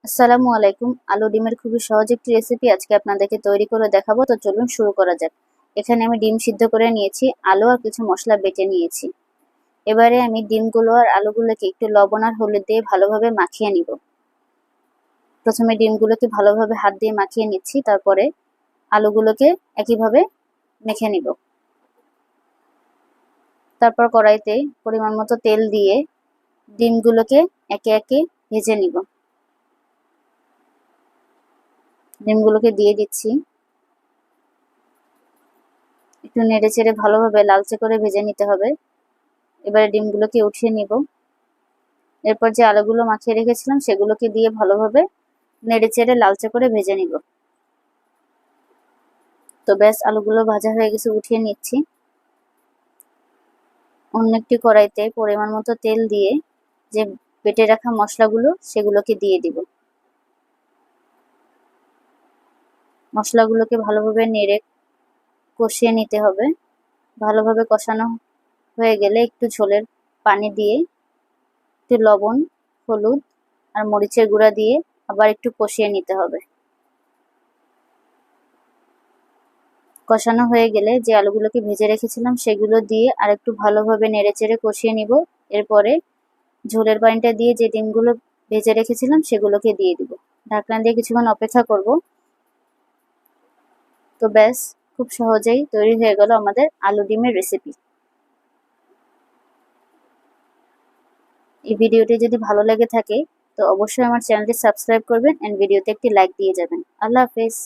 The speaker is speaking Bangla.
আসসালামু আলাইকুম। আলু ডিমের খুবই সহজ একটি রেসিপি আজকে আপনাদেরকে তৈরি করে দেখাবো। তো চলুন শুরু করা যাক। এখানে আমি ডিম সিদ্ধ করে নিয়েছি, আলু আর কিছু মশলা বেটে নিয়েছি। এবারে আমি ডিমগুলো আর আলুগুলোকে একটু লবণ আর হলুদ দিয়ে ভালোভাবে মাখিয়ে নিব। প্রথমে ডিমগুলোকে ভালোভাবে হাত দিয়ে মাখিয়ে নিচ্ছি, তারপরে আলুগুলোকে একইভাবে মেখে নিব। তারপর কড়াইতে পরিমাণ মতো তেল দিয়ে ডিমগুলোকে একে একে ভেজে নিব। ডিমগুলোকে দিয়ে দিচ্ছি, একটু নেড়ে চেড়ে ভালোভাবে লালচে করে ভেজে নিতে হবে। এবারে ডিমগুলোকে উঠিয়ে নিব। এরপর যে আলুগুলো মাখিয়ে রেখেছিলাম সেগুলোকে দিয়ে ভালোভাবে নেড়ে চেড়ে লালচে করে ভেজে নিব। তো ব্যাস, আলুগুলো ভাজা হয়ে গেছে, উঠিয়ে নিচ্ছি। অন্য একটি কড়াইতে পরিমাণ মতো তেল দিয়ে যে বেটে রাখা মশলাগুলো সেগুলোকে দিয়ে দিব। মশলাগুলোকে ভালোভাবে নেড়ে কষিয়ে নিতে হবে। ভালোভাবে কষানো হয়ে গেলে একটু ঝোলের পানি দিয়ে একটু লবণ, হলুদ আর মরিচের গুঁড়া দিয়ে আবার একটু কষিয়ে নিতে হবে। কষানো হয়ে গেলে যে আলুগুলোকে ভেজে রেখেছিলাম সেগুলো দিয়ে আরেকটু ভালোভাবে নেড়েচেড়ে কষিয়ে নিব। এরপরে ঝোলের পানিটা দিয়ে যে ডিমগুলো ভেজে রেখেছিলাম সেগুলোকে দিয়ে দিব। ঢাকনা দিয়ে কিছুক্ষণ অপেক্ষা করব। তো ব্যাস, খুব সহজেই তৈরি হয়ে গেল আমাদের আলু ডিমের রেসিপি। এই ভিডিওটি যদি ভালো লেগে থাকে তো অবশ্যই আমার চ্যানেলটি সাবস্ক্রাইব করবেন এন্ড ভিডিওতে একটি লাইক দিয়ে যাবেন। আল্লাহ হাফেজ।